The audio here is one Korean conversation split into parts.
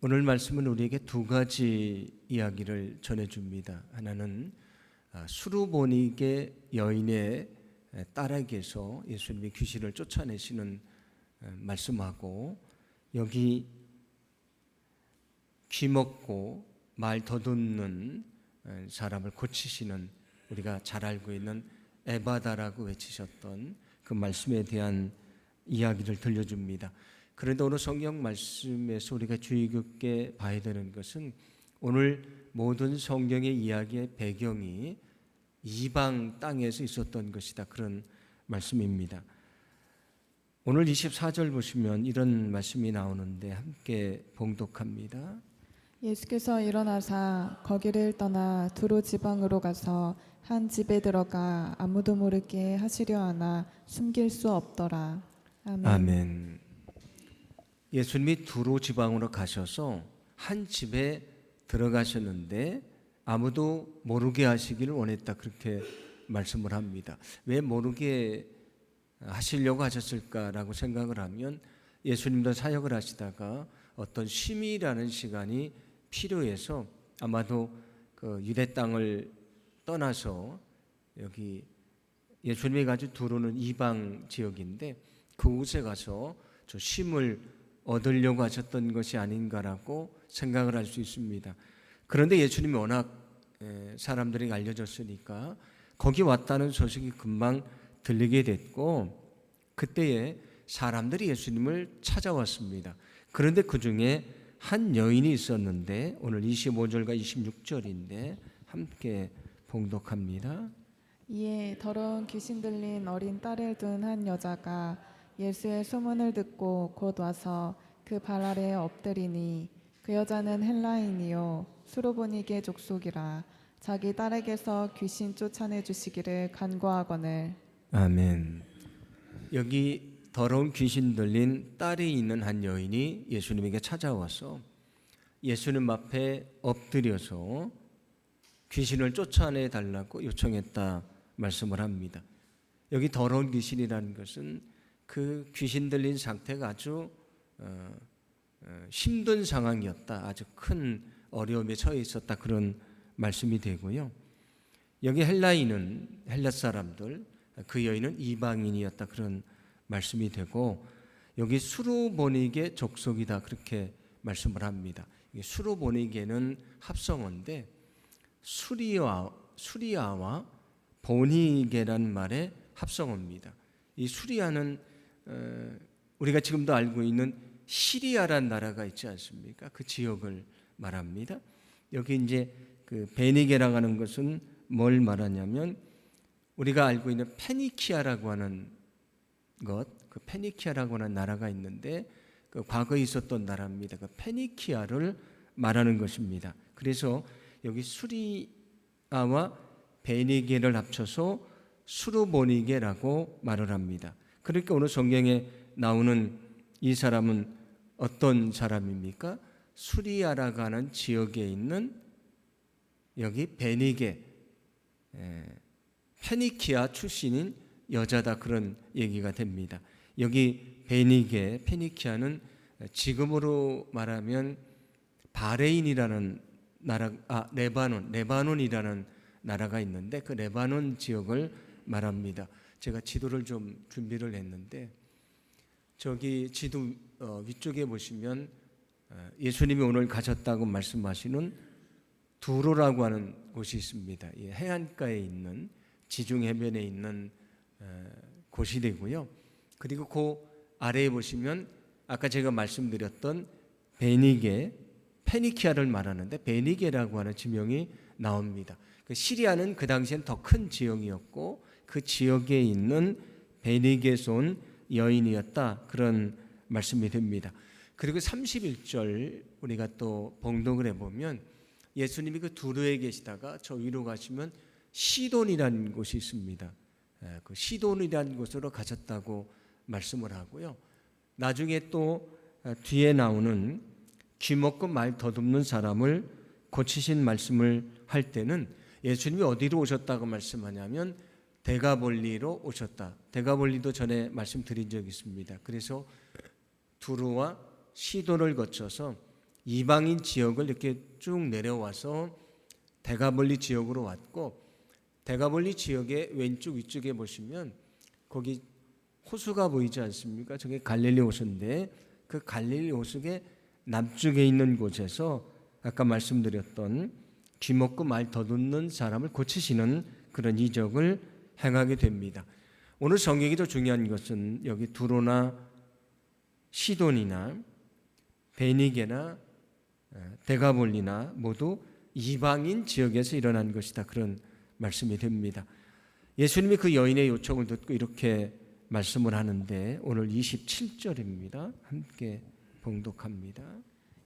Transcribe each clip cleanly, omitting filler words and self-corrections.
오늘 말씀은 우리에게 두 가지 이야기를 전해줍니다. 하나는 수르보니게 여인의 딸에게서 예수님이 귀신을 쫓아내시는 말씀하고, 여기 귀 먹고 말 더듬는 사람을 고치시는, 우리가 잘 알고 있는 에바다라고 외치셨던 그 말씀에 대한 이야기를 들려줍니다. 그런데 오늘 성경 말씀에서 우리가 주의 깊게 봐야 되는 것은, 오늘 모든 성경의 이야기의 배경이 이방 땅에서 있었던 것이다, 그런 말씀입니다. 오늘 24절 보시면 이런 말씀이 나오는데 함께 봉독합니다. 예수께서 일어나사 거기를 떠나 두로 지방으로 가서 한 집에 들어가 아무도 모르게 하시려 하나 숨길 수 없더라. 아멘. 아멘. 예수님이 두로 지방으로 가셔서 한 집에 들어가셨는데 아무도 모르게 하시기를 원했다, 그렇게 말씀을 합니다. 왜 모르게 하시려고 하셨을까라고 생각을 하면, 예수님도 사역을 하시다가 어떤 쉼이라는 시간이 필요해서 아마도 그 유대 땅을 떠나서 여기 예수님이 가진 두로는 이방 지역인데 그곳에 가서 저 쉼을 얻으려고 하셨던 것이 아닌가라고 생각을 할 수 있습니다. 그런데 예수님이 워낙 사람들에게 알려졌으니까 거기 왔다는 소식이 금방 들리게 됐고, 그때에 사람들이 예수님을 찾아왔습니다. 그런데 그 중에 한 여인이 있었는데, 오늘 25절과 26절인데 함께 봉독합니다. 이에 더러운 귀신 들린 어린 딸을 둔 한 여자가 예수의 소문을 듣고 곧 와서 그 발 아래에 엎드리니, 그 여자는 헬라인이요 수로보니게 족속이라 자기 딸에게서 귀신 쫓아내 주시기를 간구하거늘. 아멘. 여기 더러운 귀신 들린 딸이 있는 한 여인이 예수님에게 찾아와서 예수님 앞에 엎드려서 귀신을 쫓아내 달라고 요청했다 말씀을 합니다. 여기 더러운 귀신이라는 것은 그 귀신 들린 상태가 아주 힘든 상황이었다, 아주 큰 어려움에 처해 있었다, 그런 말씀이 되고요. 여기 헬라인은 헬라 사람들, 그 여인은 이방인이었다, 그런 말씀이 되고, 여기 수르보니게 족속이다, 그렇게 말씀을 합니다. 수르보니게는 합성어인데 수리아와 보니게라는 말의 합성어입니다. 이 수리아는 우리가 지금도 알고 있는 시리아라는 나라가 있지 않습니까? 그 지역을 말합니다. 여기 이제 그 베니게라고 하는 것은 뭘 말하냐면, 우리가 알고 있는 페니키아라고 하는 것, 그 페니키아라고 하는 나라가 있는데 그 과거에 있었던 나라입니다. 그 페니키아를 말하는 것입니다. 그래서 여기 수리아와 베니게를 합쳐서 수르보니게라고 말을 합니다. 그러니까 오늘 성경에 나오는 이 사람은 어떤 사람입니까? 수리아라고 하는 지역에 있는 여기 베니게, 페니키아 출신인 여자다, 그런 얘기가 됩니다. 여기 베니게, 페니키아는 지금으로 말하면 바레인이라는 나라, 레바논이라는 나라가 있는데 그 레바논 지역을 말합니다. 제가 지도를 좀 준비를 했는데, 저기 지도 위쪽에 보시면 예수님이 오늘 가셨다고 말씀하시는 두로라고 하는 곳이 있습니다. 해안가에 있는, 지중 해변에 있는 곳이 되고요. 그리고 그 아래에 보시면 아까 제가 말씀드렸던 베니게, 페니키아를 말하는데 베니게라고 하는 지명이 나옵니다. 그 시리아는 그 당시엔 더 큰 지역이었고 그 지역에 있는 베니게에서 온 여인이었다, 그런 말씀이 됩니다. 그리고 31절 우리가 또 봉독을 해보면, 예수님이 그 두로에 계시다가 저 위로 가시면 시돈이라는 곳이 있습니다. 그 시돈이라는 곳으로 가셨다고 말씀을 하고요. 나중에 또 뒤에 나오는 귀 먹고 말 더듬는 사람을 고치신 말씀을 할 때는 예수님이 어디로 오셨다고 말씀하냐면 데가볼리로 오셨다. 데가볼리도 전에 말씀드린 적이 있습니다. 그래서 두로와 시돈을 거쳐서 이방인 지역을 이렇게 쭉 내려와서 대가볼리 지역으로 왔고, 대가볼리 지역의 왼쪽 위쪽에 보시면 거기 호수가 보이지 않습니까? 저게 갈릴리 호수인데 그 갈릴리 호수의 남쪽에 있는 곳에서 아까 말씀드렸던 쥐먹고 말 더듬는 사람을 고치시는 그런 이적을 행하게 됩니다. 오늘 성경에도 중요한 것은 여기 두로나 시돈이나 베니게나 데가볼리나 모두 이방인 지역에서 일어난 것이다, 그런 말씀이 됩니다. 예수님이 그 여인의 요청을 듣고 이렇게 말씀을 하는데 오늘 27절입니다. 함께 봉독합니다.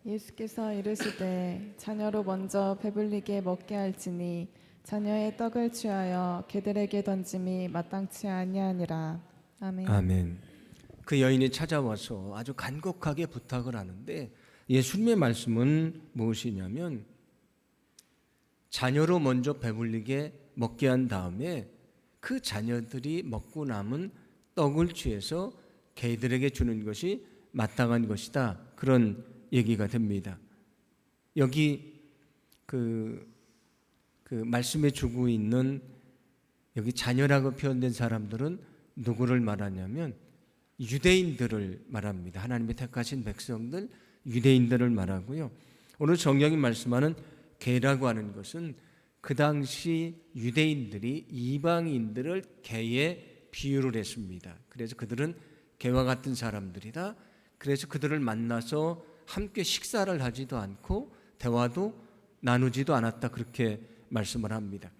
예수께서 이르시되 자녀로 먼저 배불리게 먹게 할지니 자녀의 떡을 취하여 개들에게 던짐이 마땅치 아니하니라. 아멘. 아멘. 그 여인이 찾아와서 아주 간곡하게 부탁을 하는데 예수님의 말씀은 무엇이냐면 자녀로 먼저 배불리게 먹게 한 다음에 그 자녀들이 먹고 남은 떡을 취해서 개들에게 주는 것이 마땅한 것이다, 그런 얘기가 됩니다. 여기 그 말씀에 주고 있는 여기 자녀라고 표현된 사람들은 누구를 말하냐면 유대인들을 말합니다. 하나님의 택하신 백성들, 유대인들을 말하고요. 오늘 성경이 말씀하는 개라고 하는 것은 그 당시 유대인들이 이방인들을 개에 비유를 했습니다. 그래서 그들은 개와 같은 사람들이다. 그래서 그들을 만나서 함께 식사를 하지도 않고 대화도 나누지도 않았다, 그렇게 말씀을 합니다.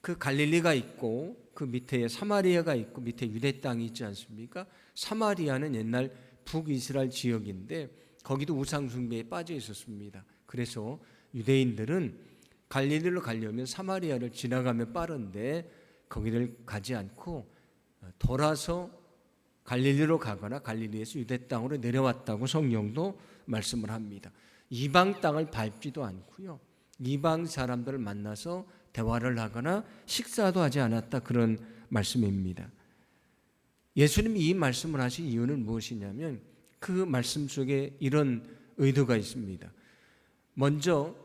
그 갈릴리가 있고 그 밑에 사마리아가 있고 밑에 유대 땅이 있지 않습니까? 사마리아는 옛날 북이스라엘 지역인데 거기도 우상 숭배에 빠져 있었습니다. 그래서 유대인들은 갈릴리로 가려면 사마리아를 지나가면 빠른데 거기를 가지 않고 돌아서 갈릴리로 가거나 갈릴리에서 유대 땅으로 내려왔다고 성경도 말씀을 합니다. 이방 땅을 밟지도 않고요, 이방 사람들을 만나서 대화를 하거나 식사도 하지 않았다, 그런 말씀입니다. 예수님이 이 말씀을 하신 이유는 무엇이냐면 그 말씀 속에 이런 의도가 있습니다. 먼저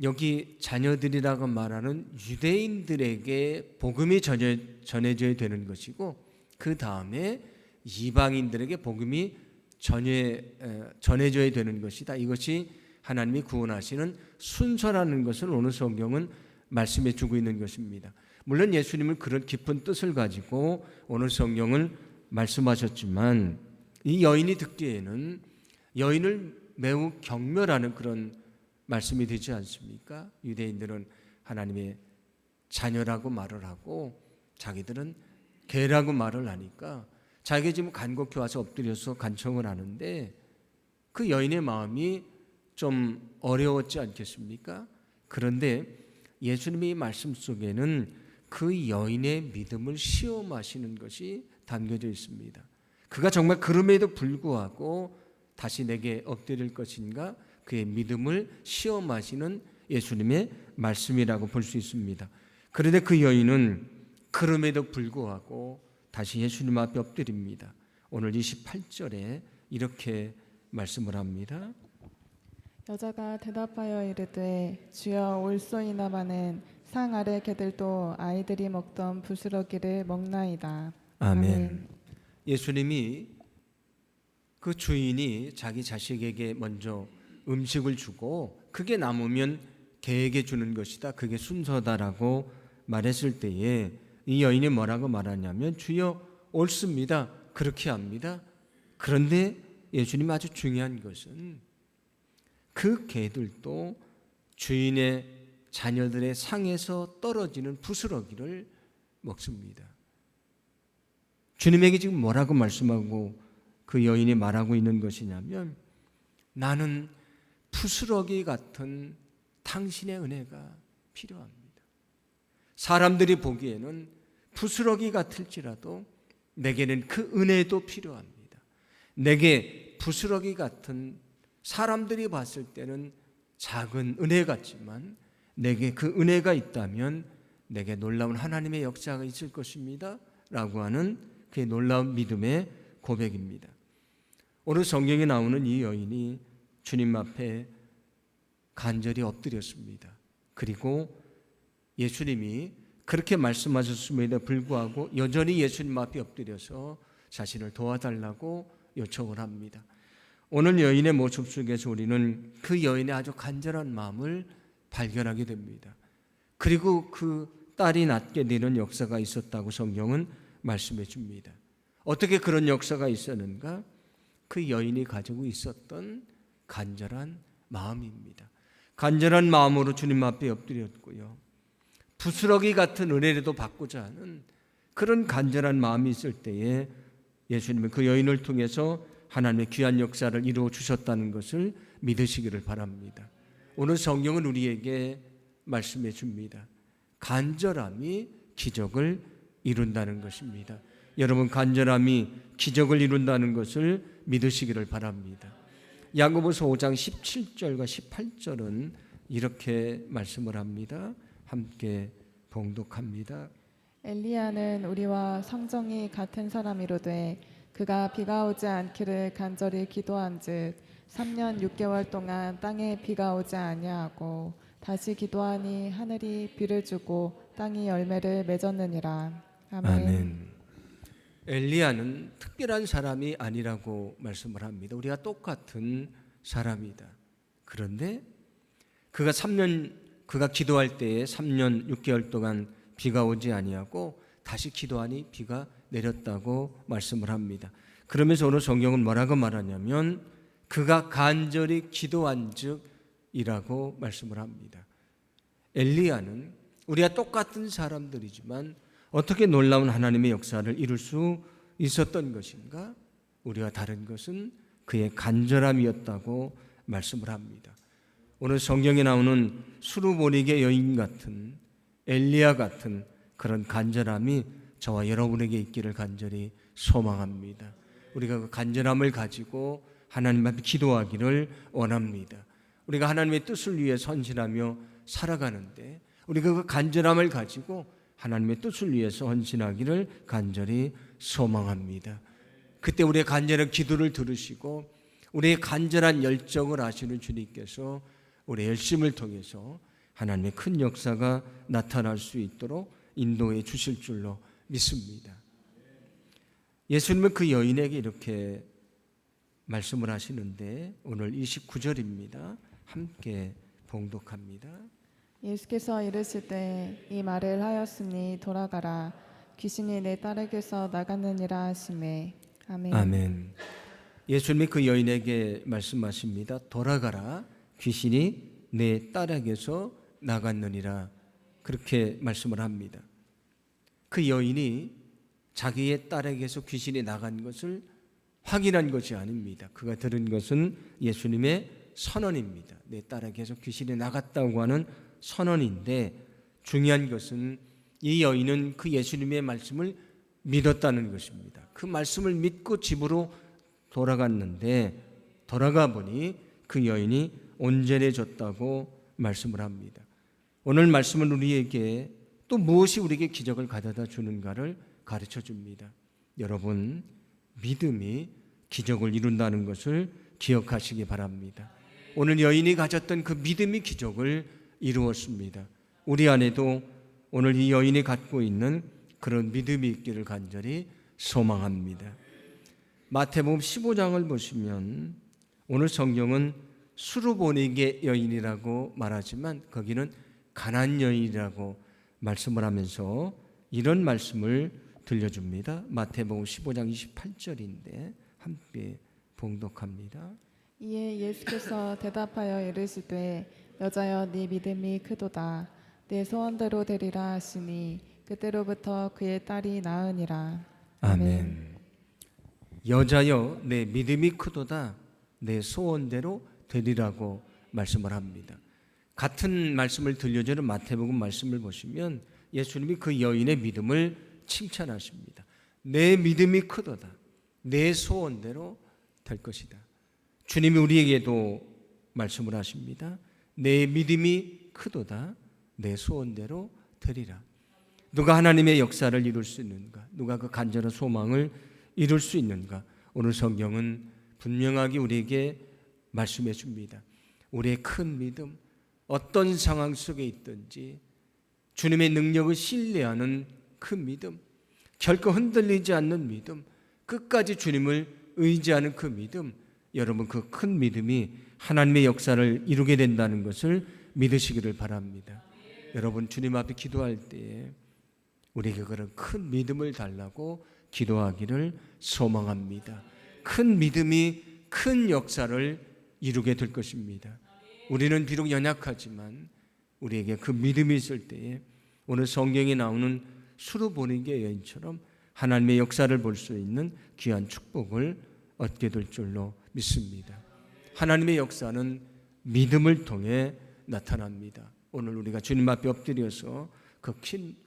여기 자녀들이라고 말하는 유대인들에게 복음이 전해져야 되는 것이고 그 다음에 이방인들에게 복음이 전해져야 되는 것이다. 이것이 하나님이 구원하시는 순서라는 것을 오늘 성경은 말씀해 주고 있는 것입니다. 물론 예수님은 그런 깊은 뜻을 가지고 오늘 성경을 말씀하셨지만 이 여인이 듣기에는 여인을 매우 경멸하는 그런 말씀이 되지 않습니까? 유대인들은 하나님의 자녀라고 말을 하고 자기들은 개라고 말을 하니까 자기가 지금 간곡히 와서 엎드려서 간청을 하는데 그 여인의 마음이 좀 어려웠지 않겠습니까? 그런데 예수님의 말씀 속에는 그 여인의 믿음을 시험하시는 것이 담겨져 있습니다. 그가 정말 그럼에도 불구하고 다시 내게 엎드릴 것인가, 그의 믿음을 시험하시는 예수님의 말씀이라고 볼 수 있습니다. 그런데 그 여인은 그럼에도 불구하고 다시 예수님 앞에 엎드립니다. 오늘 28절에 이렇게 말씀을 합니다. 여자가 대답하여 이르되 주여 올소이나마는 상 아래 개들도 아이들이 먹던 부스러기를 먹나이다. 아멘. 예수님이 그 주인이 자기 자식에게 먼저 음식을 주고 그게 남으면 개에게 주는 것이다, 그게 순서다라고 말했을 때에 이 여인이 뭐라고 말하냐면 주여 옳습니다, 그렇게 합니다. 그런데 예수님 아주 중요한 것은 그 개들도 주인의 자녀들의 상에서 떨어지는 부스러기를 먹습니다. 주님에게 지금 뭐라고 말씀하고 그 여인이 말하고 있는 것이냐면 나는 부스러기 같은 당신의 은혜가 필요합니다. 사람들이 보기에는 부스러기 같을지라도 내게는 그 은혜도 필요합니다. 내게 부스러기 같은 사람들이 봤을 때는 작은 은혜 같지만 내게 그 은혜가 있다면 내게 놀라운 하나님의 역사가 있을 것입니다 라고 하는 그의 놀라운 믿음의 고백입니다. 오늘 성경에 나오는 이 여인이 주님 앞에 간절히 엎드렸습니다. 그리고 예수님이 그렇게 말씀하셨음에도 불구하고 여전히 예수님 앞에 엎드려서 자신을 도와달라고 요청을 합니다. 오늘 여인의 모습 속에서 우리는 그 여인의 아주 간절한 마음을 발견하게 됩니다. 그리고 그 딸이 낫게 되는 역사가 있었다고 성경은 말씀해 줍니다. 어떻게 그런 역사가 있었는가? 그 여인이 가지고 있었던 간절한 마음입니다. 간절한 마음으로 주님 앞에 엎드렸고요. 부스러기 같은 은혜라도 받고자 하는 그런 간절한 마음이 있을 때에 예수님은 그 여인을 통해서 하나님의 귀한 역사를 이루어 주셨다는 것을 믿으시기를 바랍니다. 오늘 성경은 우리에게 말씀해 줍니다. 간절함이 기적을 이룬다는 것입니다. 여러분, 간절함이 기적을 이룬다는 것을 믿으시기를 바랍니다. 야고보서 5장 17절과 18절은 이렇게 말씀을 합니다. 함께 봉독합니다. 엘리야는 우리와 성정이 같은 사람이로되 그가 비가 오지 않기를 간절히 기도한즉 3년 6개월 동안 땅에 비가 오지 아니하고 다시 기도하니 하늘이 비를 주고 땅이 열매를 맺었느니라. 아멘. 아멘. 엘리야는 특별한 사람이 아니라고 말씀을 합니다. 우리가 똑같은 사람이다. 그런데 그가 기도할 때에 3년 6개월 동안 비가 오지 아니하고 다시 기도하니 비가 내렸다고 말씀을 합니다. 그러면서 오늘 성경은 뭐라고 말하냐면 그가 간절히 기도한즉이라고 말씀을 합니다. 엘리야는 우리가 똑같은 사람들이지만 어떻게 놀라운 하나님의 역사를 이룰 수 있었던 것인가? 우리가 다른 것은 그의 간절함이었다고 말씀을 합니다. 오늘 성경에 나오는 수르보니게 여인 같은 엘리야 같은 그런 간절함이 저와 여러분에게 있기를 간절히 소망합니다. 우리가 그 간절함을 가지고 하나님 앞에 기도하기를 원합니다. 우리가 하나님의 뜻을 위해 헌신하며 살아가는데 우리가 그 간절함을 가지고 하나님의 뜻을 위해서 헌신하기를 간절히 소망합니다. 그때 우리의 간절한 기도를 들으시고 우리의 간절한 열정을 아시는 주님께서 우리의 열심을 통해서 하나님의 큰 역사가 나타날 수 있도록 인도해 주실 줄로 믿습니다. 예수님은 그 여인에게 이렇게 말씀을 하시는데 오늘 29절입니다. 함께 봉독합니다. 예수께서 이르시되 이 말을 하였으니 돌아가라 귀신이 내 딸에게서 나갔느니라 하시매. 아멘. 아멘. 예수님이 그 여인에게 말씀하십니다. 돌아가라 귀신이 내 딸에게서 나갔느니라. 그렇게 말씀을 합니다. 그 여인이 자기의 딸에게서 귀신이 나간 것을 확인한 것이 아닙니다. 그가 들은 것은 예수님의 선언입니다. 내 딸에게서 귀신이 나갔다고 하는 선언인데 중요한 것은 이 여인은 그 예수님의 말씀을 믿었다는 것입니다. 그 말씀을 믿고 집으로 돌아갔는데 돌아가 보니 그 여인이 온전해졌다고 말씀을 합니다. 오늘 말씀은 우리에게 또 무엇이 우리에게 기적을 가져다 주는가를 가르쳐 줍니다. 여러분, 믿음이 기적을 이룬다는 것을 기억하시기 바랍니다. 오늘 여인이 가졌던 그 믿음이 기적을 이루었습니다. 우리 안에도 오늘 이 여인이 갖고 있는 그런 믿음이 있기를 간절히 소망합니다. 마태복음 15장을 보시면 오늘 성경은 수르보니게 여인이라고 말하지만 거기는 가나안 여인이라고 말씀을 하면서 이런 말씀을 들려줍니다. 마태복음 15장 28절인데 함께 봉독합니다. 이에 예수께서 대답하여 이르시되 여자여 네 믿음이 크도다 내 소원대로 되리라 하시니 그때로부터 그의 딸이 나으니라. 아멘. 여자여 내 믿음이 크도다 내 소원대로 되리라고 말씀을 합니다. 같은 말씀을 들려주는 마태복음 말씀을 보시면 예수님이 그 여인의 믿음을 칭찬하십니다. 내 믿음이 크도다 내 소원대로 될 것이다. 주님이 우리에게도 말씀을 하십니다. 내 믿음이 크도다 내 소원대로 되리라. 누가 하나님의 역사를 이룰 수 있는가? 누가 그 간절한 소망을 이룰 수 있는가? 오늘 성경은 분명하게 우리에게 말씀해 줍니다. 우리의 큰 믿음, 어떤 상황 속에 있든지 주님의 능력을 신뢰하는 그 믿음, 결코 흔들리지 않는 믿음, 끝까지 주님을 의지하는 그 믿음, 여러분 그 큰 믿음이 하나님의 역사를 이루게 된다는 것을 믿으시기를 바랍니다. 여러분 주님 앞에 기도할 때에 우리에게 그런 큰 믿음을 달라고 기도하기를 소망합니다. 큰 믿음이 큰 역사를 이루게 될 것입니다. 우리는 비록 연약하지만 우리에게 그 믿음이 있을 때에 오늘 성경에 나오는 수르보니게 여인처럼 하나님의 역사를 볼 수 있는 귀한 축복을 얻게 될 줄로 믿습니다. 하나님의 역사는 믿음을 통해 나타납니다. 오늘 우리가 주님 앞에 엎드려서 그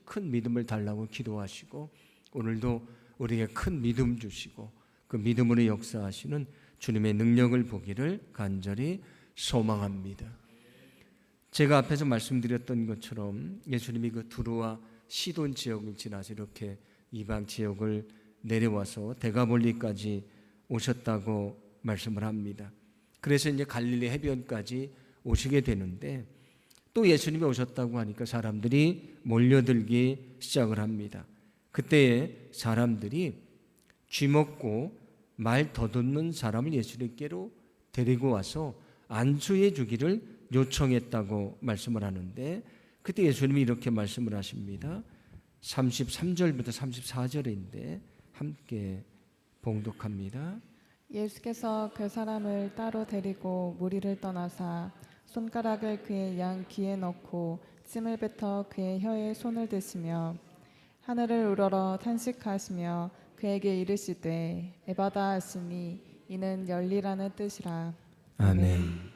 큰 믿음을 달라고 기도하시고 오늘도 우리에게 큰 믿음 주시고 그 믿음으로 역사하시는 주님의 능력을 보기를 간절히 소망합니다. 제가 앞에서 말씀드렸던 것처럼 예수님이 그 두로와 시돈 지역을 지나서 이렇게 이방 지역을 내려와서 데가볼리까지 오셨다고 말씀을 합니다. 그래서 이제 갈릴리 해변까지 오시게 되는데 또 예수님이 오셨다고 하니까 사람들이 몰려들기 시작을 합니다. 그때에 사람들이 쥐먹고 말 더듬는 사람을 예수님께로 데리고 와서 안수해 주기를 요청했다고 말씀을 하는데 그때 예수님이 이렇게 말씀을 하십니다. 33절부터 34절인데 함께 봉독합니다. 예수께서 그 사람을 따로 데리고 무리를 떠나사 손가락을 그의 양 귀에 넣고 침을 뱉어 그의 혀에 손을 대시며 하늘을 우러러 탄식하시며 그에게 이르시되 에바다 하시니 이는 열리라는 뜻이라. 아멘.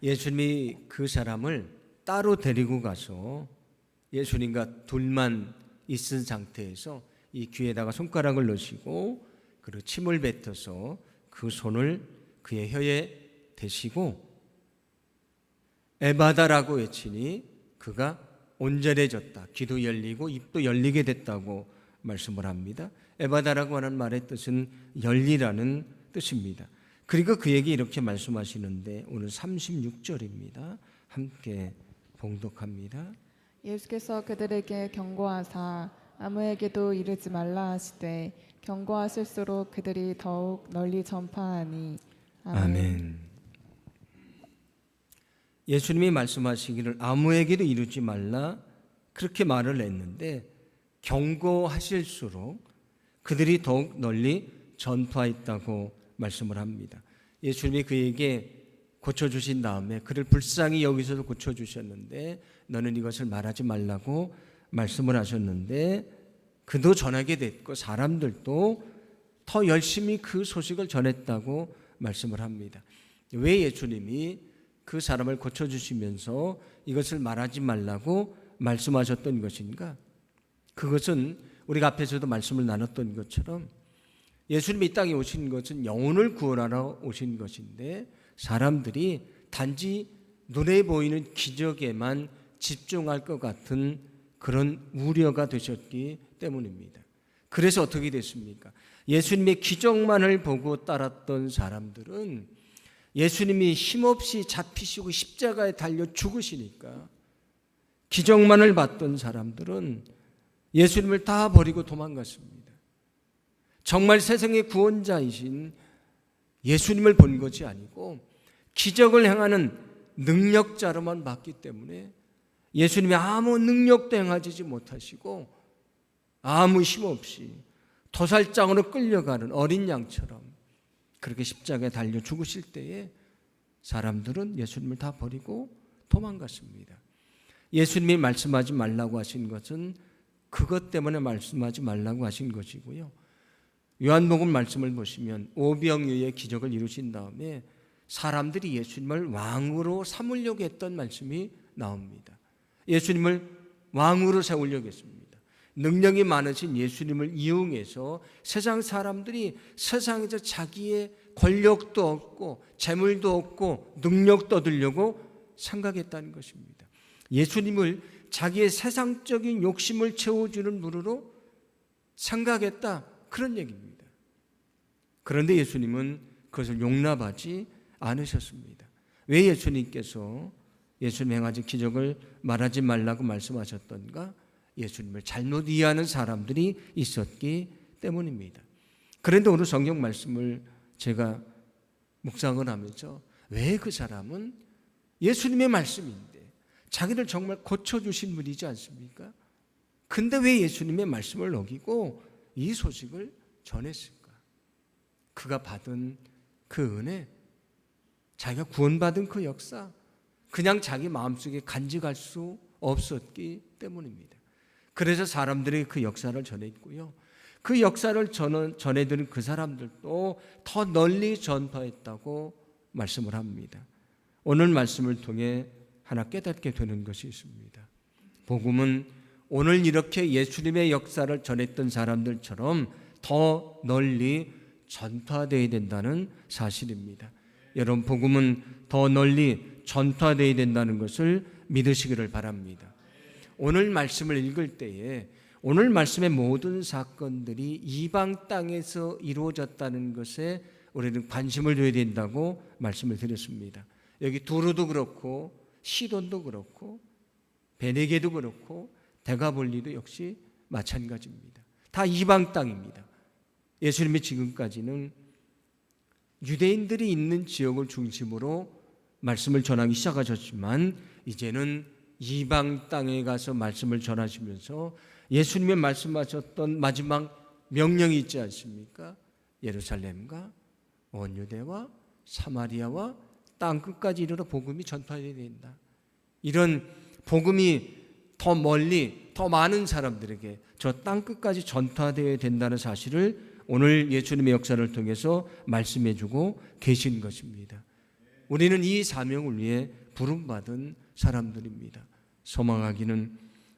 예수님이 그 사람을 따로 데리고 가서 예수님과 둘만 있은 상태에서 이 귀에다가 손가락을 넣으시고 그리고 침을 뱉어서 그 손을 그의 혀에 대시고 에바다라고 외치니 그가 온전해졌다. 귀도 열리고 입도 열리게 됐다고 말씀을 합니다. 에바다라고 하는 말의 뜻은 열리라는 뜻입니다. 그리고 그에게 이렇게 말씀하시는데 오늘 36절입니다. 함께 봉독합니다. 예수께서 그들에게 경고하사 아무에게도 이르지 말라 하시되 경고하실수록 그들이 더욱 널리 전파하니. 아멘. 예수님이 말씀하시기를 아무에게도 이르지 말라 그렇게 말을 했는데 경고하실수록 그들이 더욱 널리 전파했다고 말씀을 합니다. 예수님이 그에게 고쳐주신 다음에 그를 불쌍히 여기서도 고쳐주셨는데 너는 이것을 말하지 말라고 말씀을 하셨는데 그도 전하게 됐고 사람들도 더 열심히 그 소식을 전했다고 말씀을 합니다. 왜 예수님이 그 사람을 고쳐주시면서 이것을 말하지 말라고 말씀하셨던 것인가? 그것은 우리가 앞에서도 말씀을 나눴던 것처럼 예수님이 이 땅에 오신 것은 영혼을 구원하러 오신 것인데 사람들이 단지 눈에 보이는 기적에만 집중할 것 같은 그런 우려가 되셨기 때문입니다. 그래서 어떻게 됐습니까? 예수님의 기적만을 보고 따랐던 사람들은 예수님이 힘없이 잡히시고 십자가에 달려 죽으시니까 기적만을 봤던 사람들은 예수님을 다 버리고 도망갔습니다. 정말 세상의 구원자이신 예수님을 본 것이 아니고 기적을 행하는 능력자로만 봤기 때문에 예수님이 아무 능력도 행하지 못하시고 아무 힘없이 도살장으로 끌려가는 어린 양처럼 그렇게 십자가에 달려 죽으실 때에 사람들은 예수님을 다 버리고 도망갔습니다. 예수님이 말씀하지 말라고 하신 것은 그것 때문에 말씀하지 말라고 하신 것이고요. 요한복음 말씀을 보시면 오병이어의 기적을 이루신 다음에 사람들이 예수님을 왕으로 삼으려고 했던 말씀이 나옵니다. 예수님을 왕으로 세우려고 했습니다. 능력이 많으신 예수님을 이용해서 세상 사람들이 세상에서 자기의 권력도 얻고 재물도 얻고 능력도 얻으려고 생각했다는 것입니다. 예수님을 자기의 세상적인 욕심을 채워주는 분으로 생각했다, 그런 얘기입니다. 그런데 예수님은 그것을 용납하지 않으셨습니다. 왜 예수님께서 예수님 행하신 기적을 말하지 말라고 말씀하셨던가? 예수님을 잘못 이해하는 사람들이 있었기 때문입니다. 그런데 오늘 성경 말씀을 제가 묵상을 하면서 왜 그 사람은 예수님의 말씀인데 자기를 정말 고쳐주신 분이지 않습니까? 근데 왜 예수님의 말씀을 어기고 이 소식을 전했을까? 그가 받은 그 은혜, 자기가 구원받은 그 역사, 그냥 자기 마음속에 간직할 수 없었기 때문입니다. 그래서 사람들이 그 역사를 전했고요. 그 역사를 전해들은 그 사람들도 더 널리 전파했다고 말씀을 합니다. 오늘 말씀을 통해 하나 깨닫게 되는 것이 있습니다. 복음은 오늘 이렇게 예수님의 역사를 전했던 사람들처럼 더 널리 전파되어야 된다는 사실입니다. 여러분, 복음은 더 널리 전파되어야 된다는 것을 믿으시기를 바랍니다. 오늘 말씀을 읽을 때에 오늘 말씀의 모든 사건들이 이방 땅에서 이루어졌다는 것에 우리는 관심을 둬야 된다고 말씀을 드렸습니다. 여기 두루도 그렇고 시돈도 그렇고 베네게도 그렇고 데가볼리도 역시 마찬가지입니다. 다 이방 땅입니다. 예수님이 지금까지는 유대인들이 있는 지역을 중심으로 말씀을 전하기 시작하셨지만 이제는 이방 땅에 가서 말씀을 전하시면서 예수님의 말씀하셨던 마지막 명령이 있지 않습니까? 예루살렘과 온 유대와 사마리아와 땅 끝까지 이르러 복음이 전파되어야 된다. 이런 복음이 더 멀리 더 많은 사람들에게 저 땅 끝까지 전파되어야 된다는 사실을 오늘 예수님의 역사를 통해서 말씀해 주고 계신 것입니다. 우리는 이 사명을 위해 부름받은 사람들입니다. 소망하기는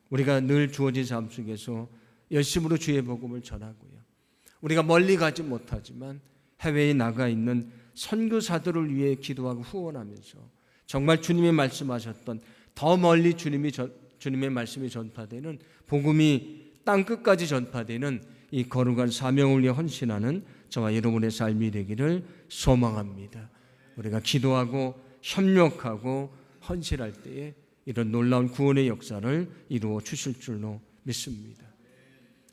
우리가 늘 주어진 삶 속에서 열심으로 주의 복음을 전하고요. 우리가 멀리 가지 못하지만 해외에 나가 있는 선교사들을 위해 기도하고 후원하면서 정말 주님이 말씀하셨던 더 멀리 주님의 말씀이 전파되는 복음이 땅 끝까지 전파되는 이 거룩한 사명을 위해 헌신하는 저와 여러분의 삶이 되기를 소망합니다. 우리가 기도하고 협력하고 헌신할 때에 이런 놀라운 구원의 역사를 이루어 주실 줄로 믿습니다.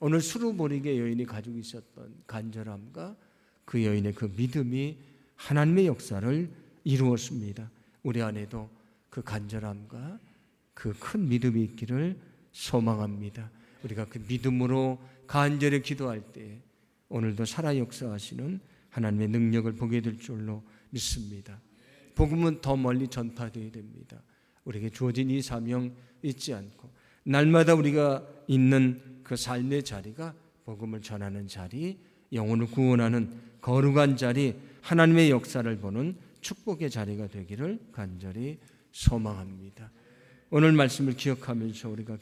오늘 수르보리게 여인이 가지고 있었던 간절함과 그 여인의 그 믿음이 하나님의 역사를 이루었습니다. 우리 안에도 그 간절함과 그 큰 믿음이 있기를 소망합니다. 우리가 그 믿음으로 간절히 기도할 때 오늘도 살아 역사하시는 하나님의 능력을 보게 될 줄로 믿습니다. 복음은 더 멀리 전파되어야 됩니다. 우리에게 주어진 이 사명 잊지 않고 날마다 우리가 있는 그 삶의 자리가 복음을 전하는 자리, 영혼을 구원하는 거룩한 자리, 하나님의 역사를 보는 축복의 자리가 되기를 간절히 소망합니다. 오늘 말씀을 기억하면서 우리가